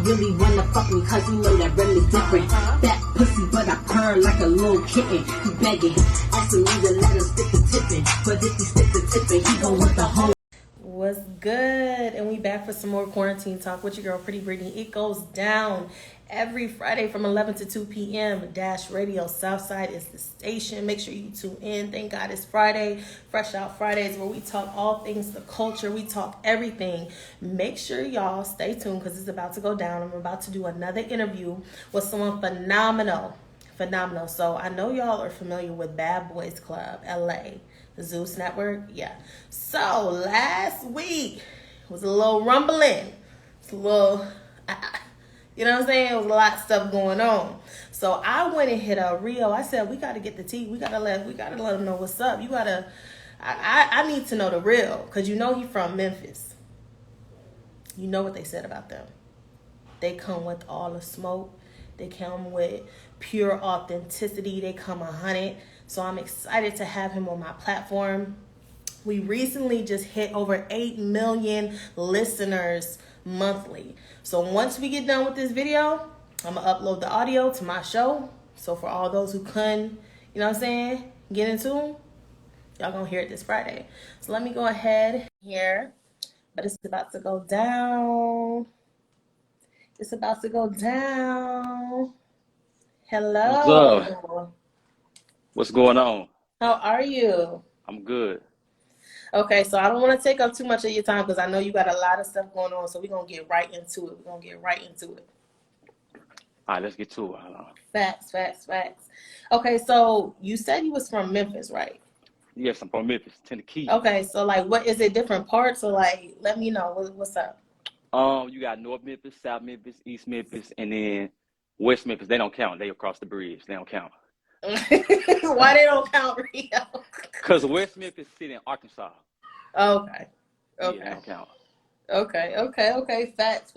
really wanna fuck me, cause you know that really different. That pussy, but I purr like a little kitten. He begging, asking me to let him stick the tipping. But if he stick the tipping, he gon' want the whole. What's good? And we back for some more quarantine talk with your girl, Pretty Brittany. It goes down every Friday from 11 to 2 p.m. Dash Radio Southside is the station. Make sure you tune in. Thank God it's Friday. Fresh Out Fridays, where we talk all things the culture. We talk everything. Make sure y'all stay tuned because it's about to go down. I'm about to do another interview with someone phenomenal. So I know y'all are familiar with Bad Boys Club, LA. The Zeus Network, yeah. So last week was a little rumbling. It's a little, you know what I'm saying? It was a lot of stuff going on. So I went and hit up Rio. I said, we got to get the tea. We gotta let them know what's up. I need to know the real, because you know he from Memphis. You know what they said about them. They come with all the smoke. They come with pure authenticity. They come 100. So I'm excited to have him on my platform. We recently just hit over 8 million listeners monthly. So once we get done with this video, I'm going to upload the audio to my show. So for all those who couldn't, you know what I'm saying, get into them, y'all going to hear it this Friday. So let me go ahead here. But it's about to go down. It's about to go down. Hello. What's up? What's going on? How are you? I'm good. Okay, so I don't want to take up too much of your time because I know you got a lot of stuff going on. So we're going to get right into it. All right, let's get to it. Facts. Okay, so you said you was from Memphis, right? Yes, I'm from Memphis, Tennessee. Okay, so like, what is it? Different parts, or like, let me know what's up. You got North Memphis, South Memphis, East Memphis, and then West Memphis. They don't count. They across the bridge. They don't count. Why they don't count Rio? Because West Memphis sit in Arkansas. Okay. Yeah, they don't count. Okay. Facts.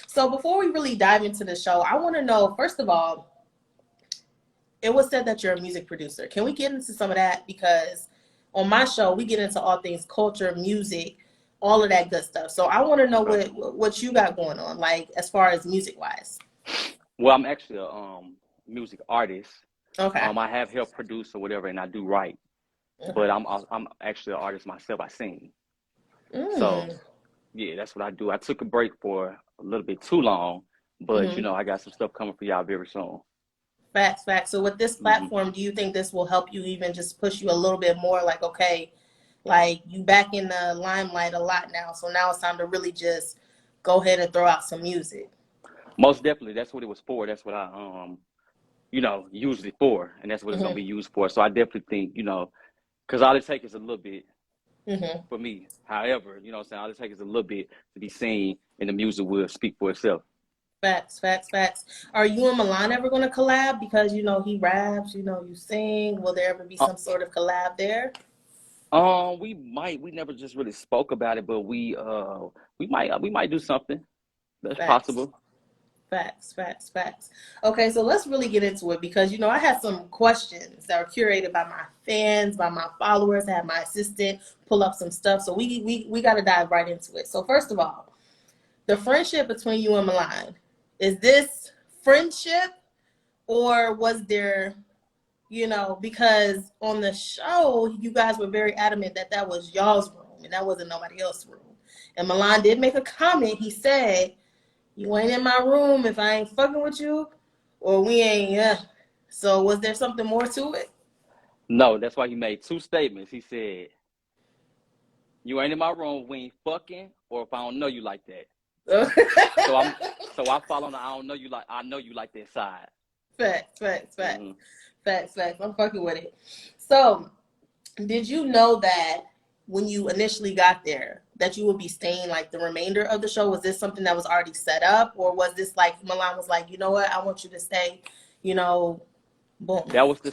So before we really dive into the show, I want to know, first of all, it was said that you're a music producer. Can we get into some of that? Because on my show, we get into all things culture, music, all of that good stuff. So I want to know what you got going on, like as far as music wise. Well, I'm actually a music artist. Okay. I have help produce or whatever, and I do write. But I'm actually an artist myself. I sing. So yeah, that's what I do. I took a break for a little bit too long, but you know, I got some stuff coming for y'all very soon. Facts. So with this platform, do you think this will help you even just push you a little bit more? Like, okay, like you back in the limelight a lot now, so now it's time to really just go ahead and throw out some music. Most definitely, that's what it was for. That's what I use it for, and that's what it's gonna be used for. So I definitely think, because all it takes is a little bit for me. However, you know what I'm saying, all it takes is a little bit to be seen, and the music will speak for itself. Facts. Are you and Milan ever going to collab? Because he raps, you sing. Will there ever be some sort of collab there? We might. We never just really spoke about it, but we might do something. That's possible. Facts. Okay, so let's really get into it because I had some questions that were curated by my fans, by my followers. I had my assistant pull up some stuff, so we got to dive right into it. So first of all, the friendship between you and Milan, is this friendship or was there, because on the show you guys were very adamant that was y'all's room and that wasn't nobody else's room. And Milan did make a comment. He said, "You ain't in my room if I ain't fucking with you, or we ain't." Yeah. So was there something more to it? No, that's why he made two statements. He said, "You ain't in my room, we ain't fucking, or if I don't know you like that." so I follow the I know you like that side. Facts. Facts. I'm fucking with it. So did you know that when you initially got there that you would be staying like the remainder of the show? Was this something that was already set up, or was this like Milan was like, you know what, I want you to stay, boom? That was the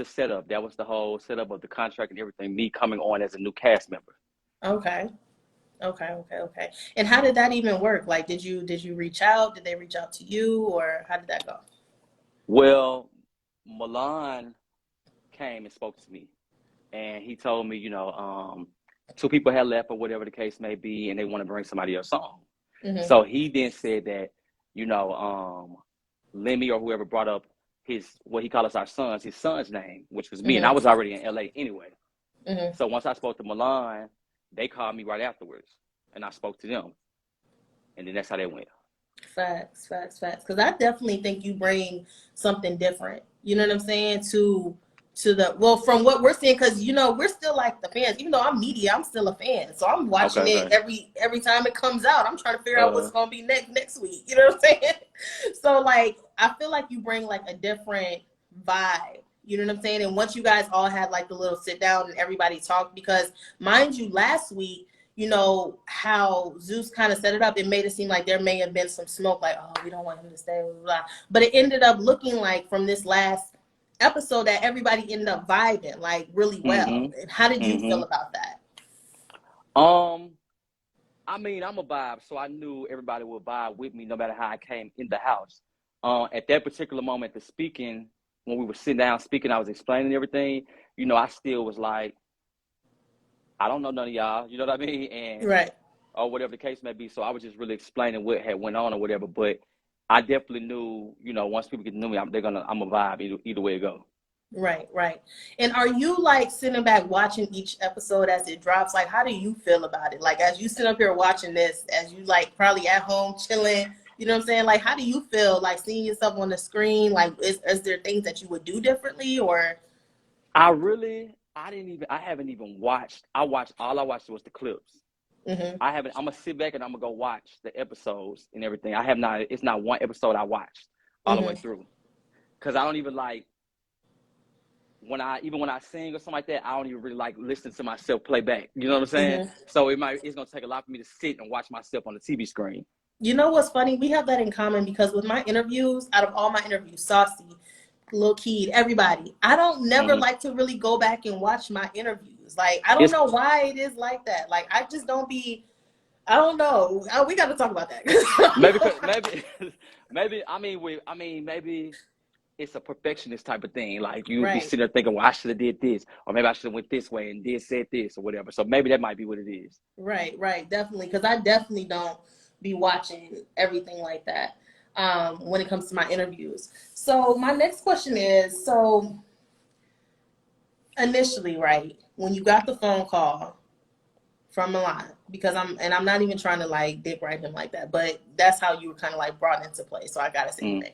setup. That was the whole setup of the contract and everything, me coming on as a new cast member. Okay. And how did that even work? Like, did you reach out? Did they reach out to you, or how did that go? Well, Milan came and spoke to me, and he told me, two people had left or whatever the case may be, and they want to bring somebody else on. So he then said that, Lemmy or whoever brought up what he calls his son's name, which was me, and I was already in LA anyway. So once I spoke to Milan, they called me right afterwards, and I spoke to them, and then that's how they went. Facts. Because I definitely think you bring something different. You know what I'm saying? From what we're seeing, because we're still like the fans. Even though I'm media, I'm still a fan. So I'm watching it every time it comes out. I'm trying to figure out what's gonna be next week. You know what I'm saying? So like, I feel like you bring like a different vibe. You know what I'm saying? And once you guys all had like the little sit down and everybody talked, because mind you, last week, how Zeus kind of set it up, it made it seem like there may have been some smoke, like, oh, we don't want him to stay, blah, blah, blah. But it ended up looking like from this last episode that everybody ended up vibing like really well. And how did you feel about that? I mean, I'm a vibe, so I knew everybody would vibe with me no matter how I came in the house. At that particular moment, the speaking, when we were sitting down speaking, I was explaining everything, I still was like, I don't know none of y'all, you know what I mean? And right. Or whatever the case may be. So I was just really explaining what had went on or whatever. But I definitely knew, once people get to know me, I'm a vibe either way it go. Right. And are you like sitting back watching each episode as it drops? Like, how do you feel about it? Like, as you sit up here watching this, as you like probably at home chilling, you know what I'm saying? Like, how do you feel like seeing yourself on the screen? Like, is there things that you would do differently, or? I haven't even watched. All I watched was the clips. I'm gonna sit back and I'm gonna go watch the episodes and everything. It's not one episode I watched all the way through. Cause I don't even like, when I sing or something like that, I don't even really like listening to myself play back. You know what I'm saying? So it's gonna take a lot for me to sit and watch myself on the TV screen. You know what's funny? We have that in common, because with my interviews, out of all my interviews, Saucy, Lil Keed, everybody, I don't never like to really go back and watch my interviews. Like, I don't know why it is like that. Like, I just don't be, I don't know. We got to talk about that. maybe it's a perfectionist type of thing. Like, you be sitting there thinking, well, I should have did this, or maybe I should have went this way and said this or whatever. So maybe that might be what it is. Right, definitely. Because I definitely don't be watching everything like that when it comes to my interviews. So my next question is, so initially, right, when you got the phone call from Milan, because I'm not even trying to like dick ride him like that, but that's how you were kind of like brought into play. So I gotta say anything.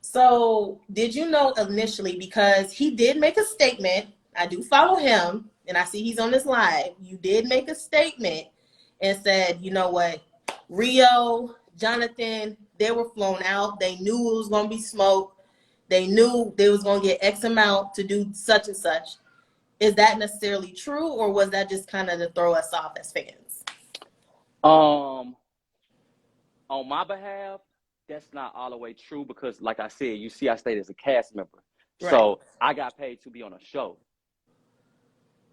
So did you know initially, because he did make a statement, I do follow him and I see he's on this live, you did make a statement and said, you know what, Rio, Jonathan, they were flown out. They knew it was going to be smoke. They knew they was going to get X amount to do such and such. Is that necessarily true, or was that just kind of to throw us off as fans? On my behalf, that's not all the way true, because like I said, you see I stayed as a cast member. Right. So I got paid to be on a show.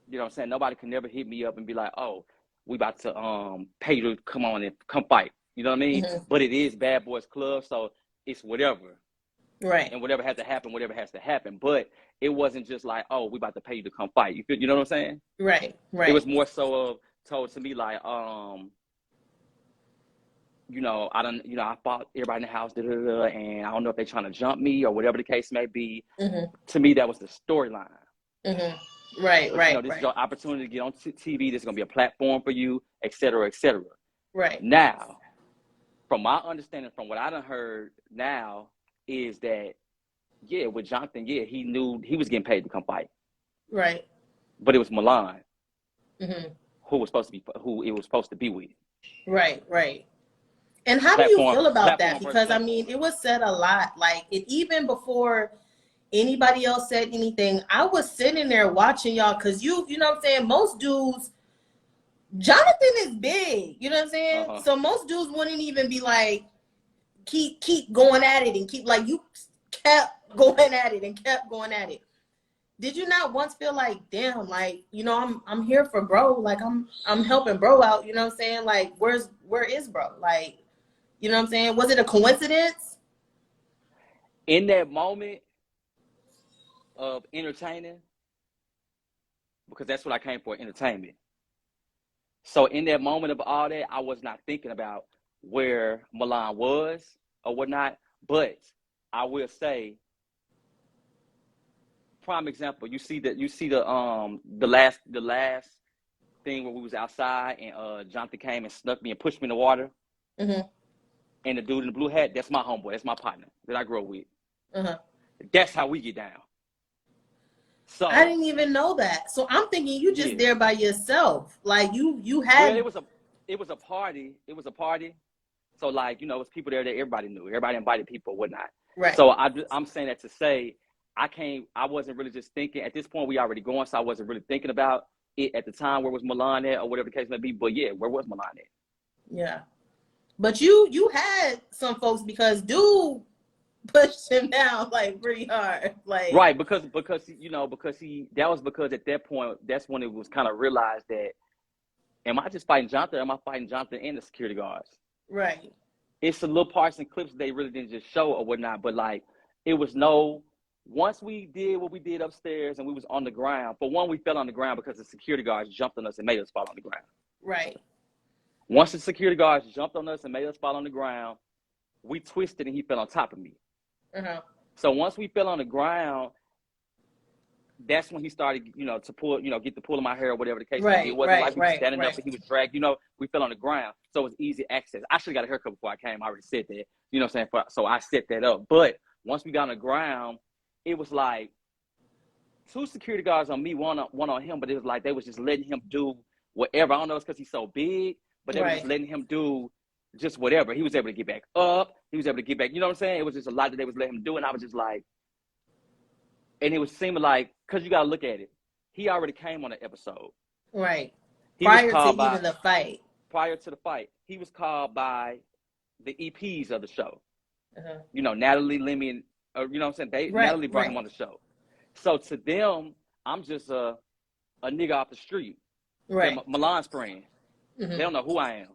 You know what I'm saying? Nobody can never hit me up and be like, oh, we about to pay you to come on and come fight. You know what I mean? But it is Bad Boys Club, so it's whatever. Right. And whatever has to happen. But it wasn't just like, oh, we about to pay you to come fight. You know what I'm saying? Right. It was more so told to me like, I fought everybody in the house, and I don't know if they're trying to jump me or whatever the case may be. To me, that was the storyline. Right. This is your opportunity to get on TV. This is going to be a platform for you, et cetera, et cetera. Right. Now, from my understanding, from what I done heard now, is that, with Jonathan, he knew he was getting paid to come fight. Right. But it was Milan who it was supposed to be with. Right. And how do you feel about that? Because, I mean, it was said a lot. Like, even before anybody else said anything, I was sitting there watching y'all, because you know what I'm saying? Most dudes, Jonathan is big, you know what I'm saying? So most dudes wouldn't even be like, keep going at it, and keep, like, you kept going at it and kept going at it. Did you not once feel like, damn, like, I'm here for bro, like I'm helping bro out, you know what I'm saying? Like, where is bro? Like, you know what I'm saying? Was it a coincidence? In that moment of entertaining, because that's what I came for, entertainment. So in that moment of all that, I was not thinking about, where Milan was or whatnot, but I will say, prime example, you see the last thing where we was outside and Jonathan came and snuck me and pushed me in the water. Mm-hmm. And the dude in the blue hat, that's my homeboy, that's my partner that I grew up with. Uh-huh. That's how we get down. So I didn't even know that. So I'm thinking you just there by yourself. Like you had. Well, it was a party. It was a party. So like, it was people there that everybody knew. Everybody invited people, whatnot. Right. So I'm saying that to say I wasn't really just thinking at this point. We already going, so I wasn't really thinking about it at the time. Where was Milan at, or whatever the case may be? But yeah, where was Milan at? Yeah, but you had some folks because dude pushed him down like pretty hard, like right because that was because at that point that's when it was kind of realized that am I just fighting Jonathan? Or am I fighting Jonathan and the security guards? Right. It's the little parts and clips they really didn't just show or whatnot, but like it was once we did what we did upstairs and we was on the ground. For one, we fell on the ground because the security guards jumped on us and made us fall on the ground. Right. Once the security guards jumped on us and made us fall on the ground, we twisted and he fell on top of me. Uh-huh. So once we fell on the ground, that's when he started, to pull, get the pull of my hair or whatever the case may be. It wasn't like we were standing up and he was dragged, we fell on the ground. So it was easy access. I should have got a haircut before I came. I already said that, you know what I'm saying? So I set that up. But once we got on the ground, it was like 2 security guards on me, one on him, but it was like they was just letting him do whatever. I don't know if it's because he's so big, but they were just letting him do just whatever. He was able to get back up. He was able to get back. You know what I'm saying? It was just a lot that they was letting him do. And I was just like, and it was seeming like, because you got to look at it. He already came on the episode. Right. Prior to the fight. Prior to the fight. He was called by the EPs of the show. Uh-huh. Natalie, Lemmy, and, you know what I'm saying? Natalie brought him on the show. So to them, I'm just a nigga off the street. Right. Milan's friend. Mm-hmm. They don't know who I am.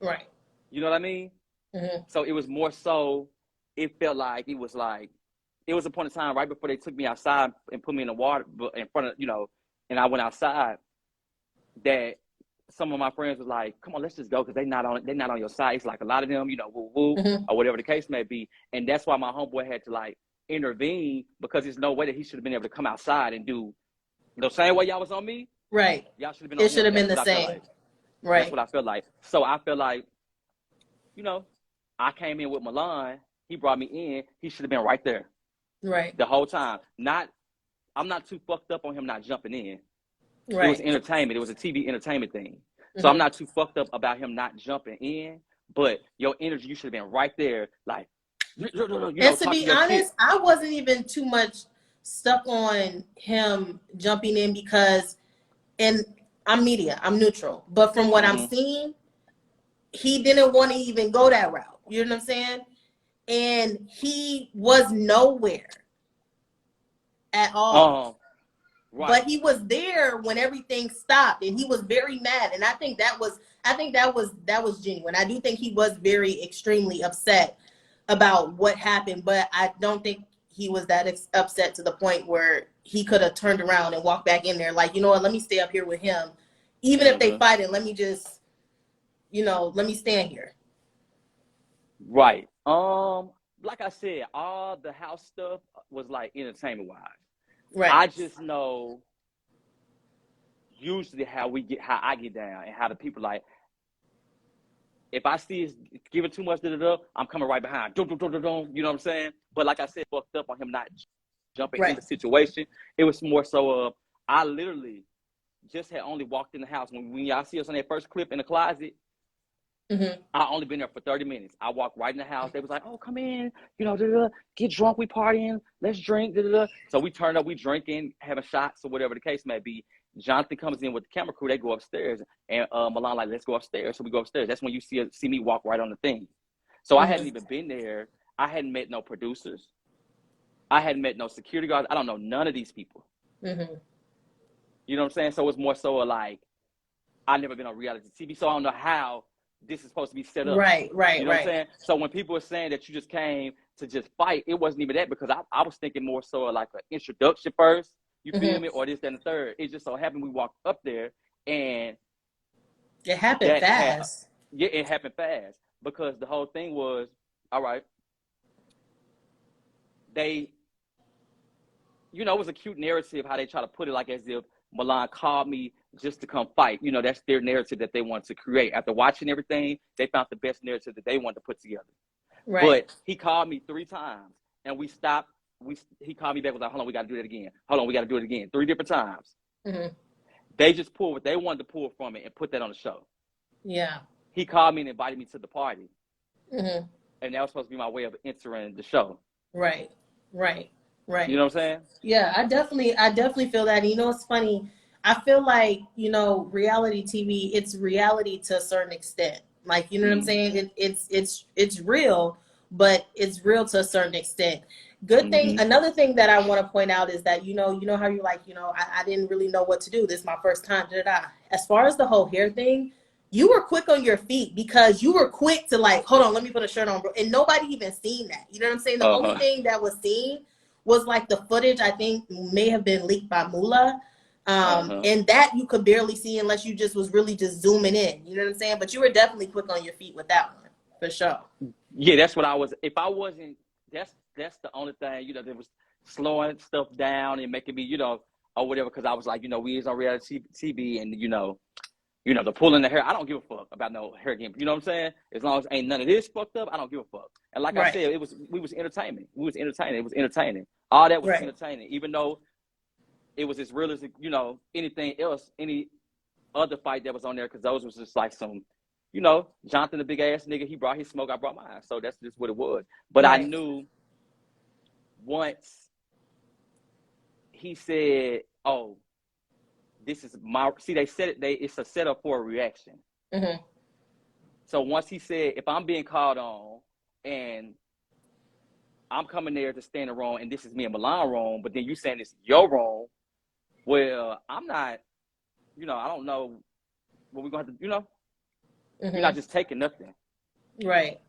Right. You know what I mean? Mm-hmm. So it was more so, it felt like it was a point in time right before they took me outside and put me in the water in front of, and I went outside, that some of my friends was like, come on, let's just go because they're not on your side. It's like a lot of them, woo-woo, mm-hmm. or whatever the case may be. And that's why my homeboy had to intervene, because there's no way that he should have been able to come outside and do the same way y'all was on me. Right. Y'all should have been on him. It should have been the same. Right. That's what I felt like. So I feel like, I came in with Milan. He brought me in. He should have been right there. Right. The whole time. I'm not too fucked up on him not jumping in. Right. It was entertainment. It was a TV entertainment thing. So mm-hmm. I'm not too fucked up about him not jumping in. But your energy, you should have been right there. Like, and to be honest, I wasn't even too much stuck on him jumping in because, and I'm media, I'm neutral. But from what mm-hmm. I'm seeing, he didn't want to even go that route. You know what I'm saying? And he was nowhere at all. Right. But he was there when everything stopped, and he was very mad. And I think that was genuine. I do think he was very extremely upset about what happened, but I don't think he was that upset to the point where he could have turned around and walked back in there like, you know what, let me stay up here with him. Even if they fight it, let me just, let me stand here. Right. Like I said, all the house stuff was entertainment wise. Right. I just know usually how I get down and how the people if I see it's giving too much, I'm coming right behind. You know what I'm saying? But like I said, fucked up on him not jumping in the situation. It was more so I literally just had only walked in the house. When y'all see us on that first clip in the closet, mm-hmm. I only been there for 30 minutes. I walked right in the house. They was like, oh, come in, get drunk, we partying, let's drink, So we turned up, we drinking, having shots or whatever the case may be. Jonathan comes in with the camera crew, they go upstairs, and Milan let's go upstairs. So we go upstairs. That's when you see me walk right on the thing. So mm-hmm. I hadn't even been there. I hadn't met no producers. I hadn't met no security guards. I don't know none of these people. Mm-hmm. You know what I'm saying? So it's more so I've never been on reality TV, so I don't know how this is supposed to be set up. Right. You know what I'm saying? So when people are saying that you just came to just fight, it wasn't even that, because I was thinking more so an introduction first. You feel mm-hmm. me? Or this, that, and the third. It just so happened we walked up there and it happened fast. It happened fast. because the whole thing was, all right, they, you know, it was a cute narrative how they try to put it, like as if Milan called me just to come fight. You know, that's their narrative that they want to create. After watching everything, they found the best narrative that they wanted to put together. Right. But he called me 3 times, and we stopped. He called me back, was like, hold on, we got to do that again. Hold on, we got to do it again. 3 different times. Mm-hmm. They just pulled what they wanted to pull from it and put that on the show. Yeah. He called me and invited me to the party. Mm-hmm. And that was supposed to be my way of entering the show. Right. Right. Right. You know what I'm saying? Yeah, I definitely feel that. And you know, it's funny. I feel like, you know, reality TV, it's reality to a certain extent. Like, you know what I'm saying? It's real, but it's real to a certain extent. Good thing. Another thing that I want to point out is that, you know how you're like, you know, I didn't really know what to do. This is my first time. As far as the whole hair thing, you were quick on your feet because you were quick to like, hold on, let me put a shirt on, bro. And nobody even seen that. You know what I'm saying? The only thing that was seen was like the footage, I think may have been leaked by Mula. And that you could barely see unless you just was really just zooming in. You know what I'm saying? But you were definitely quick on your feet with that one, for sure. Yeah, that's what I was. If I wasn't, that's the only thing, you know, that was slowing stuff down and making me, you know, or whatever, because I was like, you know, we is on reality TV, and you know, the pulling the hair. I don't give a fuck about no hair game. You know what I'm saying? As long as ain't none of this fucked up, I don't give a fuck. And like I said, we was entertainment. We was entertaining. It was entertaining. All that was entertaining, even though it was as real as, you know, anything else, any other fight that was on there, because those was just like some, you know, Jonathan, the big ass nigga, he brought his smoke, I brought mine. So that's just what it was. But I knew once he said, oh, this is my, see, they said it's a setup for a reaction. Mm-hmm. So once he said, if I'm being called on and I'm coming there to stand in wrong, and this is me and Milan wrong, but then you saying it's your wrong, well, I'm not, you know, I don't know what we're going to have to, you know, you're not just taking nothing. Right.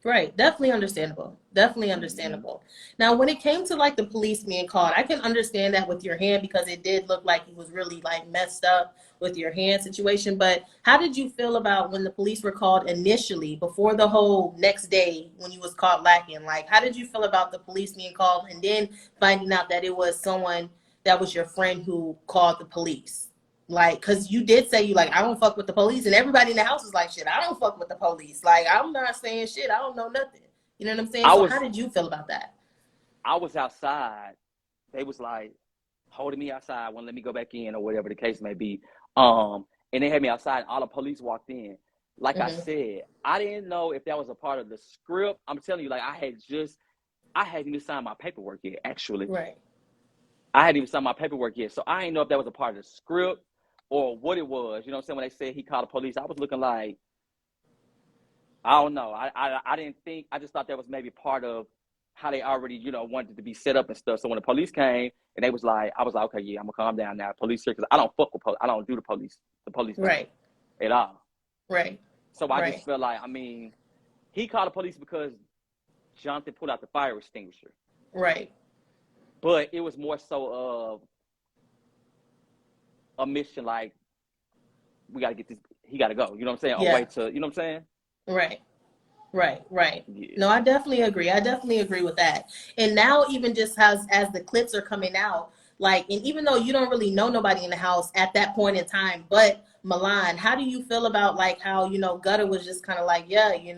Right. Definitely understandable. Definitely understandable. Now, when it came to like the police being called, I can understand that with your hand because it did look like you was really like messed up with your hand situation. But how did you feel about when the police were called initially before the whole next day when you was caught lacking? Like, how did you feel about the police being called and then finding out that it was someone that was your friend who called the police? Like, cause you did say you like, I don't fuck with the police, and everybody in the house was like, shit, I don't fuck with the police. Like, I'm not saying shit. I don't know nothing. You know what I'm saying? So how did you feel about that? I was outside. They was like holding me outside, wouldn't let me go back in or whatever the case may be. And they had me outside, and all the police walked in. Like I said, I didn't know if that was a part of the script. I'm telling you, like I hadn't even signed my paperwork yet, actually. Right. I hadn't even signed my paperwork yet. So I didn't know if that was a part of the script or what it was. You know what I'm saying? When they said he called the police, I was looking like, I don't know. I didn't think, I just thought that was maybe part of how they already, you know, wanted to be set up and stuff. So when the police came and they was like, I was like, okay, yeah, I'm gonna calm down now. Police here, because I don't fuck with police. I don't do the police Right. at all. Right. So I just felt like, I mean, he called the police because Jonathan pulled out the fire extinguisher. Right. But it was more so of a mission, like, we got to get this, he got to go. You know what I'm saying? Yeah. A way to, you know what I'm saying? Right. Yeah. No, I definitely agree with that. And now even just as the clips are coming out, like, and even though you don't really know nobody in the house at that point in time, but Milan, how do you feel about like how, you know, Gutter was just kind of like, yeah, he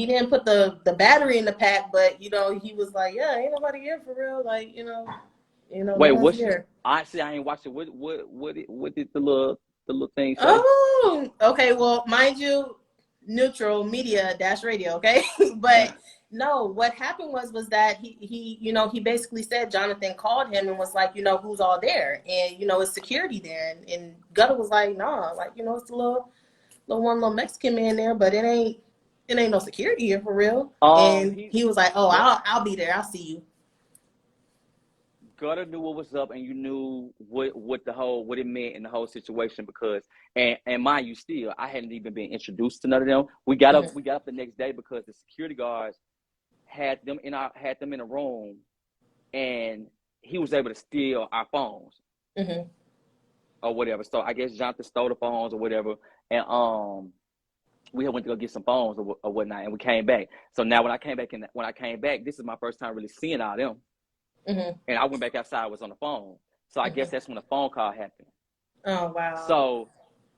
didn't put the battery in the pack, but you know, he was like, yeah, ain't nobody here for real, like, you know. Wait, what's here? Honestly, I ain't watched it. What did the little thing say? Oh, okay. Well, mind you, neutral media -radio, okay? But no, what happened was that he basically said Jonathan called him and was like, you know, who's all there? And, you know, it's security there. And Gutter was like, nah, like, you know, it's a little Mexican man there, but it ain't no security here for real. And he was like, oh, I'll be there. I'll see you. Gutter knew what was up, and you knew what it meant in the whole situation, because and mind you, still I hadn't even been introduced to none of them. We got up the next day because the security guards had them in a room, and he was able to steal our phones or whatever. So I guess Jonathan stole the phones or whatever, and we had went to go get some phones or whatnot, and we came back. So now when I came back, this is my first time really seeing all them. And I went back outside, I was on the phone. So I guess that's when the phone call happened. Oh, wow. So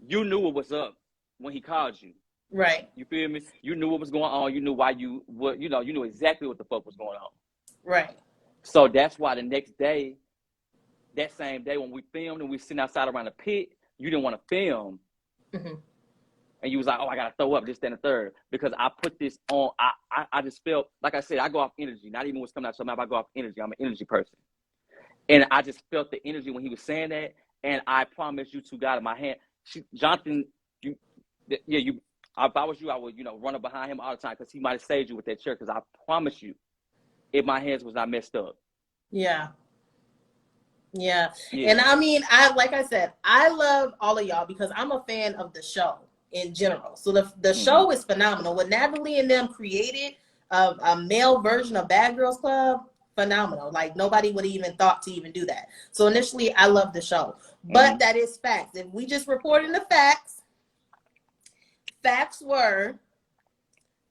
you knew what was up when he called you. Right. You feel me? You knew what was going on. You knew why you knew exactly what the fuck was going on. Right. So that's why the next day, that same day when we filmed and we sitting outside around the pit, you didn't want to film. And you was like, oh, I got to throw up this, that, and the third. Because I put this on, I just felt, like I said, I go off energy. Not even what's coming out of my mouth, I go off energy. I'm an energy person. And I just felt the energy when he was saying that. And I promise you to God in my hand. Jonathan, if I was you, I would, run up behind him all the time because he might have saved you with that chair. Because I promise you, if my hands was not messed up. Yeah. And I mean, like I said, I love all of y'all because I'm a fan of the show in general. So the show is phenomenal. What Natalie and them created, a male version of Bad Girls Club, phenomenal. Like nobody would have even thought to even do that. So initially, I love the show, but that is facts. If we just reporting the facts were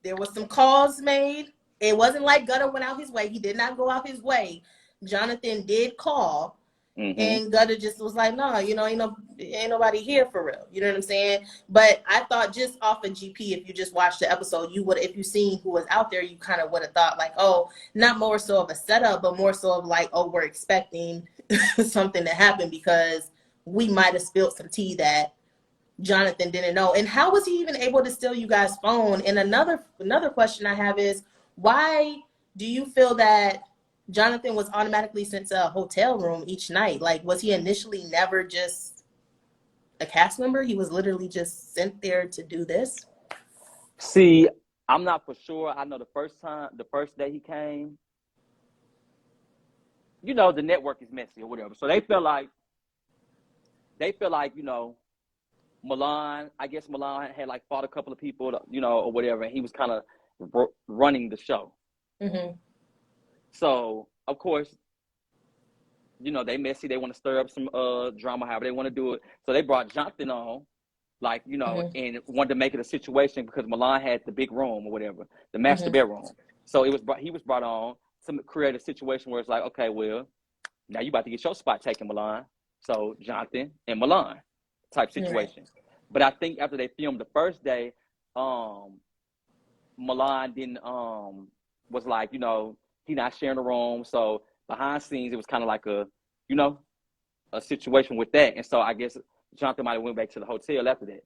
there was some calls made. It wasn't like Gutter went out his way. He did not go out his way. Jonathan did call. And Gutter just was like, no, ain't nobody here for real. You know what I'm saying? But I thought just off of GP, if you just watched the episode, if you seen who was out there, you kind of would have thought like, oh, not more so of a setup, but more so of like, oh, we're expecting something to happen because we might have spilled some tea that Jonathan didn't know. And how was he even able to steal you guys' phone? And another question I have is, why do you feel that Jonathan was automatically sent to a hotel room each night? Like, was he initially never just a cast member? He was literally just sent there to do this? See, I'm not for sure. I know the first day he came, the network is messy or whatever. So they feel like, Milan, I guess Milan had like fought a couple of people, or whatever. And he was kind of running the show. So, of course, they messy. They want to stir up some drama, however they want to do it. So they brought Jonathan on, like, and wanted to make it a situation because Milan had the big room or whatever, the master bedroom. So he was brought on to create a situation where it's like, okay, well, now you about to get your spot taken, Milan. So Jonathan and Milan type situation. But I think after they filmed the first day, Milan didn't was like, he not sharing the room. So behind scenes, it was kind of like a situation with that. And so I guess Jonathan might have went back to the hotel after that.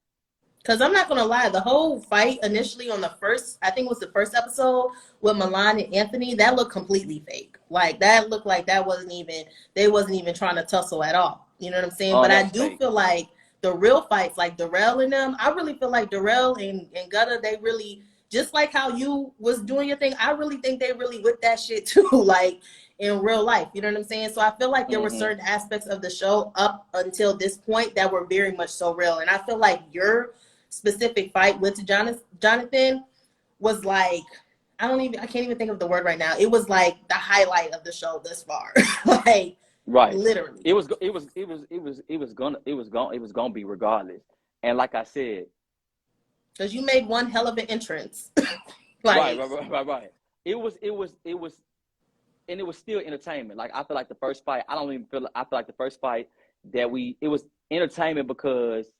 Because I'm not going to lie, the whole fight initially on the first, I think it was the first episode with Milan and Anthony, that looked completely fake. Like that looked like they wasn't even trying to tussle at all. You know what I'm saying? But I do feel like the real fights, like Darrell and them, I really feel like Darrell and Gutter, they really, just like how you was doing your thing, I really think they really with that shit too, like in real life. You know what I'm saying? So I feel like there were certain aspects of the show up until this point that were very much so real. And I feel like your specific fight with Jonathan was like, I can't even think of the word right now. It was like the highlight of the show thus far. Like, right. Literally. It was gonna be regardless. And like I said, because you made one hell of an entrance. Right. It was, and it was still entertainment. Like I feel like the first fight, I feel like the first fight it was entertainment because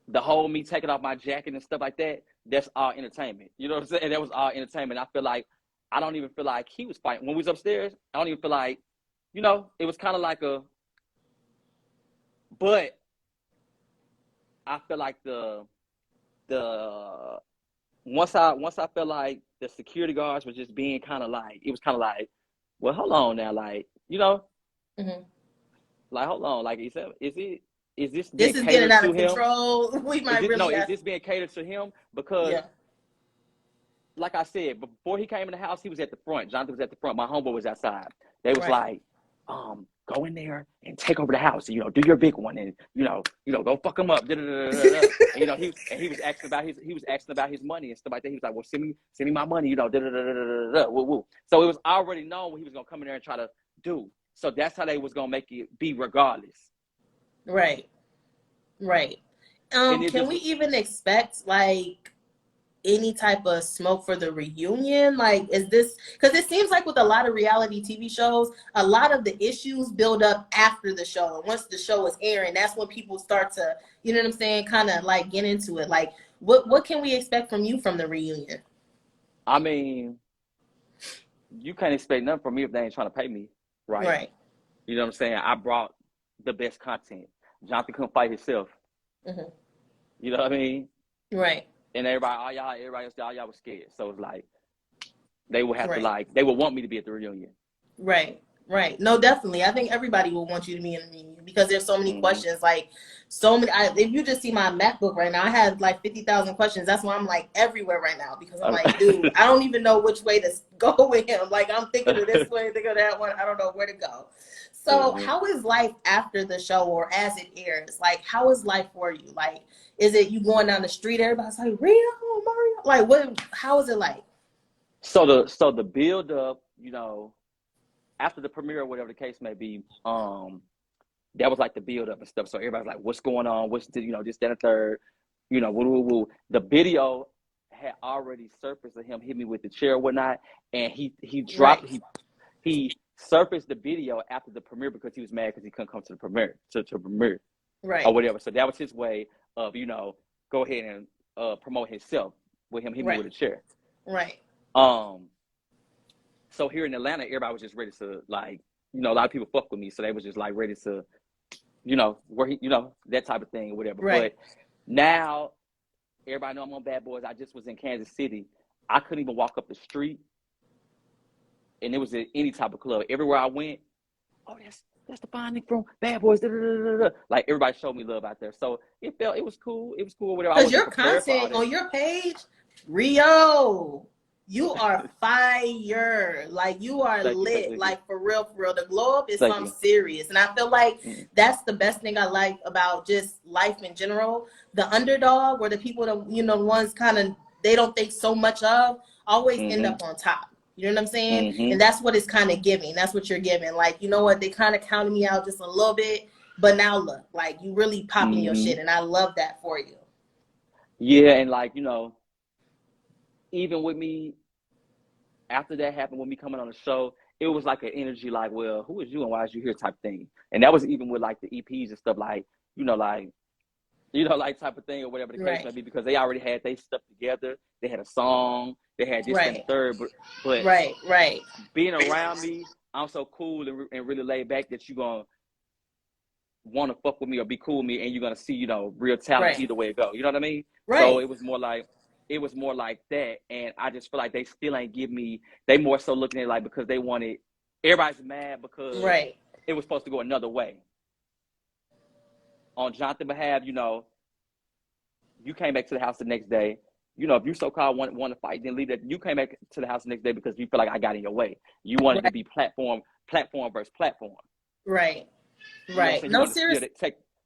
the whole me taking off my jacket and stuff like that, that's all entertainment. You know what I'm saying? That was all entertainment. I don't even feel like he was fighting. When we was upstairs, I don't even feel like, it was kind of like but I feel like once I felt like the security guards were just being kind of like, it was kind of like, well, hold on now, like, like, hold on, like, is this is getting out of control? We might is this being catered to him? Because, like I said, before he came in the house, he was at the front. Jonathan was at the front. My homeboy was outside. They was like, go in there and take over the house. Do your big one, and go fuck him up. And he was asking about his money and stuff like that. He was like, well, send me my money. Woo woo. So it was already known what he was gonna come in there and try to do. So that's how they was gonna make it be regardless. Right. And it Can just we even expect like any type of smoke for the reunion? Like, is this because it seems like with a lot of reality TV shows, a lot of the issues build up after the show, and once the show is airing, that's when people start to, you know what I'm saying, kind of like get into it. Like, what can we expect from you from the reunion? I mean, you can't expect nothing from me if they ain't trying to pay me, right? Right. You know what I'm saying? I brought the best content. Jonathan couldn't fight himself. Mm-hmm. You know what I mean? Right. And everybody else, all y'all was scared. So it's like they would have to Right. they would want me to be at the reunion. Right. Right. No, definitely. I think everybody will want you to be in the reunion because there's so many questions. Like, so many. If you just see my MacBook right now, I have like 50,000 questions. That's why I'm like everywhere right now because I'm like, dude, I don't even know which way to go with him. Like, I'm thinking of this way, thinking of that one. I don't know where to go. So, how is life after the show or as it airs? Like, how is life for you? Like, is it you going down the street, everybody's like, Rio, Mario? Like, what? How is it like? So the build up, you know, after the premiere or whatever the case may be, that was like the build up and stuff. So everybody's like, what's going on? What's the, you know, this, that, and third, you know, woo, woo, woo. The video had already surfaced of him hit me with the chair or whatnot, and he dropped he surfaced the video after the premiere because he was mad because he couldn't come to the premiere to premiere or whatever. So that was his way of, you know, go ahead and promote himself with him hitting me with a chair. Right. So here in Atlanta, everybody was just ready to, like, you know, a lot of people fuck with me, so they was just like ready to, you know, where he, you know, that type of thing or whatever. Right. But now everybody know I'm on Bad Boys. I just was in Kansas City. I couldn't even walk up the street, and it was at any type of club. Everywhere I went, oh, that's the fine nigga from Bad Boys. Da, da, da, da. Like, everybody showed me love out there, so it was cool. It was cool. Whatever. Because your content on your page, Rio, you are fire. Like, you are lit. Like, for real, for real. The glow up is something serious. And I feel like that's the best thing I like about just life in general. The underdog or the people that, you know, the ones kind of they don't think so much of always end up on top. You know what I'm saying? And that's what it's kind of giving. That's what you're giving. Like, you know what? They kind of counted me out just a little bit. But now look, like, you really popping your shit. And I love that for you. Yeah, and like, you know, even with me, after that happened, with me coming on the show, it was like an energy like, well, who is you and why is you here type thing. And that was even with like the EPs and stuff, like, like type of thing or whatever the case may be, because they already had their stuff together. They had a song, they had this and the third, but being around me, I'm so cool and really laid back that you're going to want to fuck with me or be cool with me, and you're going to see, you know, real talent either way it go. You know what I mean? So it was more like that, and I just feel like they still ain't give me. They more so looking at it like because they wanted. Everybody's mad because it was supposed to go another way. On Jonathan's behalf, you know, you came back to the house the next day. You know, if you so-called want to fight, then leave that. You came back to the house the next day because you feel like I got in your way. You wanted to be platform versus platform. Right. Right. No, seriously.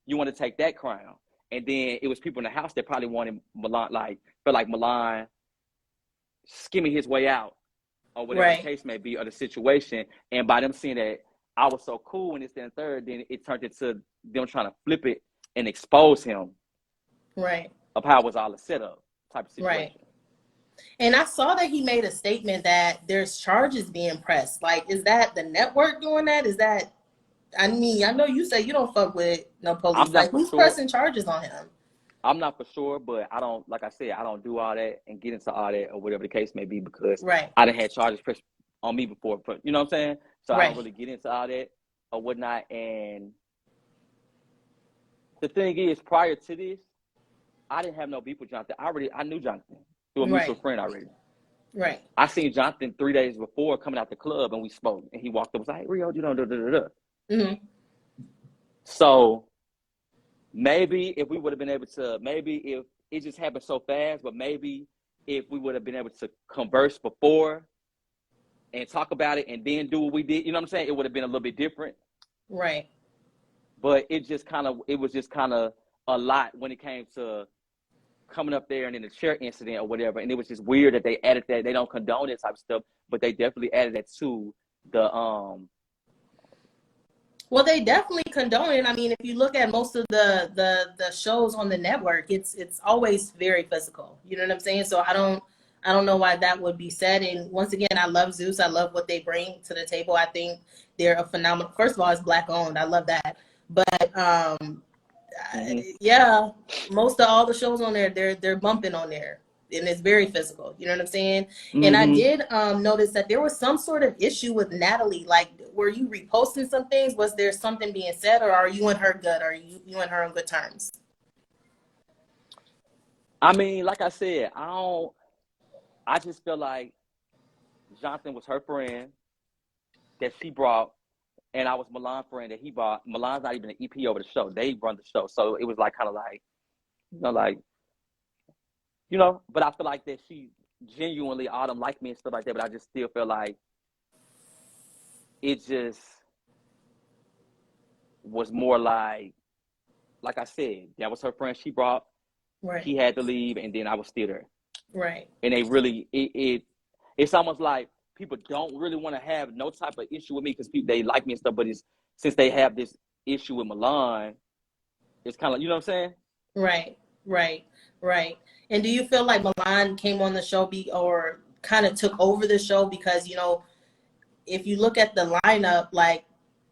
You want to take that crown. And then it was people in the house that probably wanted Milan, like, felt like Milan skimming his way out or whatever the case may be, or the situation. And by them seeing that I was so cool and this, and third, then it turned into them trying to flip it and expose him. Right. Of how it was all a setup type of situation. Right. And I saw that he made a statement that there's charges being pressed. Like, is that the network doing that? Is that, I mean, I know you say you don't fuck with no police. Like, who's pressing charges on him? I'm not for sure, but I don't, like I said, I don't do all that and get into all that or whatever the case may be because I done had charges pressed on me before. You know what I'm saying? So I don't really get into all that or whatnot. And the thing is, prior to this, I didn't have no beef with Jonathan. I knew Jonathan through a mutual friend already. Right. I seen Jonathan 3 days before coming out the club, and we spoke. And he walked up and was like, hey, Rio, you know, So maybe if we would have been able to, maybe if it just happened so fast, but maybe if we would have been able to converse before and talk about it and then do what we did, you know what I'm saying? It would have been a little bit different. Right. But it was just kind of a lot when it came to coming up there and then the chair incident or whatever. And it was just weird that they added that. They don't condone that type of stuff, but they definitely added that to the Well, they definitely condone it. I mean, if you look at most of the shows on the network, it's always very physical. You know what I'm saying? So I don't know why that would be said. And once again, I love Zeus. I love what they bring to the table. I think they're a phenomenal. First of all, it's Black owned. I love that. But yeah, most of all the shows on there, they're bumping on there, and it's very physical. You know what I'm saying? And I did notice that there was some sort of issue with Natalie. Like, were you reposting some things? Was there something being said, or are you and her good? Are you and her on good terms? I mean, like I said, I just feel like Jonathan was her friend that she brought, and I was Milan's friend that he brought. Milan's not even an EP over the show. They run the show. So it was like kind of like, but I feel like that she genuinely all them like me and stuff like that, but I just still feel like it just was more like I said, that was her friend she brought. Right. He had to leave, and then I was still there. Right. And they really, it's almost like people don't really want to have no type of issue with me because they like me and stuff, but since they have this issue with Milan, it's kind of, you know what I'm saying? Right. And do you feel like Milan came on the show or kind of took over the show because, if you look at the lineup, like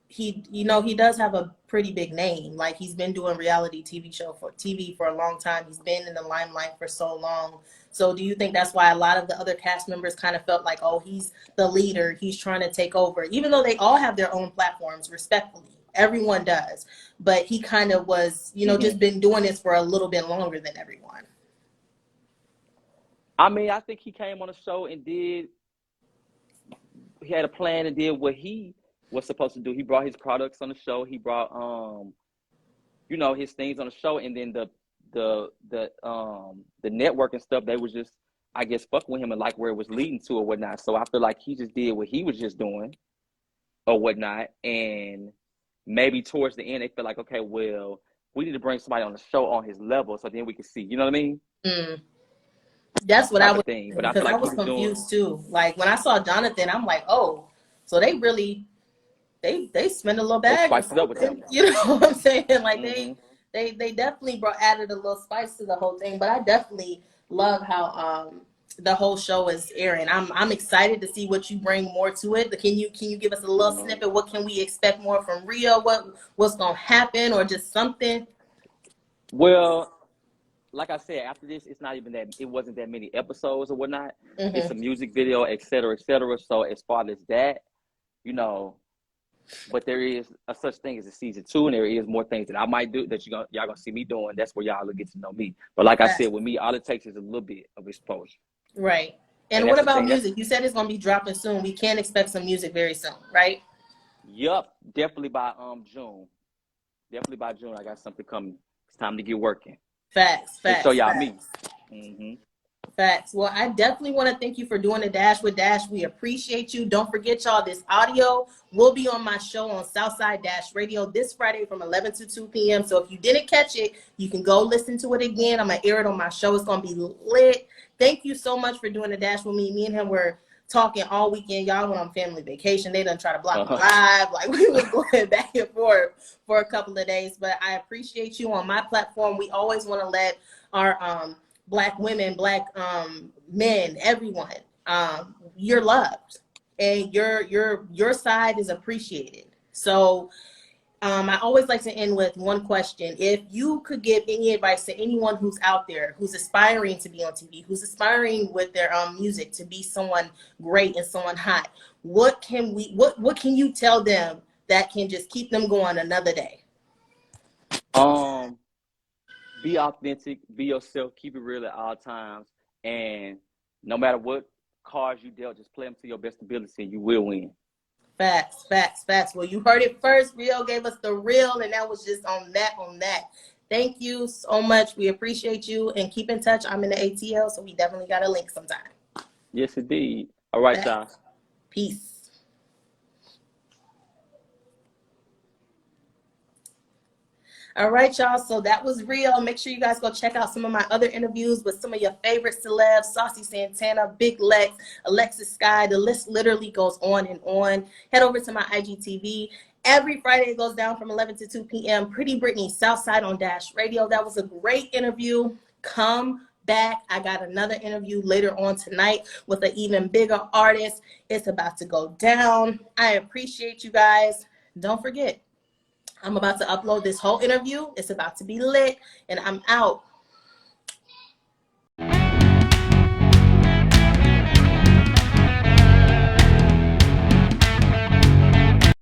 he does have a pretty big name. Like, he's been doing reality TV for a long time. He's been in the limelight for so long. So do you think that's why a lot of the other cast members kind of felt like, oh, he's the leader, he's trying to take over, even though they all have their own platforms, respectfully. Everyone does. But he kind of was, just been doing this for a little bit longer than everyone. I mean, I think he came on the show and he had a plan and did what he was supposed to do. He brought his products on the show. He brought, his things on the show, and then the network and stuff, they was just, I guess, fuck with him and like where it was leading to or whatnot. So I feel like he just did what he was just doing or whatnot, and maybe towards the end they feel like, okay, well, we need to bring somebody on the show on his level so then we can see. You know what I mean? That's what I was thinking. But because I was confused too. Like, when I saw Jonathan, I'm like, oh, so they really they spend a little bag. They spiced it up with him. You know what I'm saying? Like, they definitely added a little spice to the whole thing. But I definitely love how the whole show is airing. I'm excited to see what you bring more to it. Can you give us a little snippet? What can we expect more from Rio? What's gonna happen, or just something? Well, like I said, after this, it wasn't that many episodes or whatnot. It's a music video, et cetera, et cetera. So as far as that, but there is a such thing as a season 2, and there is more things that I might do that y'all gonna see me doing. That's where y'all will get to know me. But like I said, with me, all it takes is a little bit of exposure. Right. And what about music? You said it's gonna be dropping soon. We can expect some music very soon, right? Yup, definitely by June. Definitely by June, I got something coming. It's time to get working. Facts. So y'all me. Facts. Well, I definitely want to thank you for doing the Dash with Dash. We appreciate you. Don't forget, y'all, this audio will be on my show on Southside Dash Radio this Friday from 11 to 2 p.m. So if you didn't catch it, you can go listen to it again. I'm going to air it on my show. It's going to be lit. Thank you so much for doing the Dash with me. Me and him were talking all weekend. Y'all went on family vacation. They done try to block me live. Like, we was going back and forth for a couple of days. But I appreciate you on my platform. We always want to let our Black women, Black men, everyone, you're loved, and your side is appreciated. So I always like to end with one question. If you could give any advice to anyone who's out there, who's aspiring to be on TV, who's aspiring with their music to be someone great and someone hot, what can you tell them that can just keep them going another day? Be authentic, be yourself, keep it real at all times, and no matter what cards you dealt, just play them to your best ability and you will win. Facts. Well, you heard it first. Rio gave us the real, and that was just on that. Thank you so much. We appreciate you, and keep in touch. I'm in the ATL, so we definitely got a link sometime. Yes, indeed. All right, y'all. Peace. All right, y'all. So that was Rio. Make sure you guys go check out some of my other interviews with some of your favorite celebs: Saucy Santana, Big Lex, Alexis Sky. The list literally goes on and on. Head over to my IGTV Every Friday it goes down from 11 to 2 p.m. Pretty Brittany, Southside on Dash Radio. That was a great interview. Come back. I got another interview later on tonight with an even bigger artist. It's about to go down. I appreciate you guys. Don't forget, I'm about to upload this whole interview. It's about to be lit, and I'm out.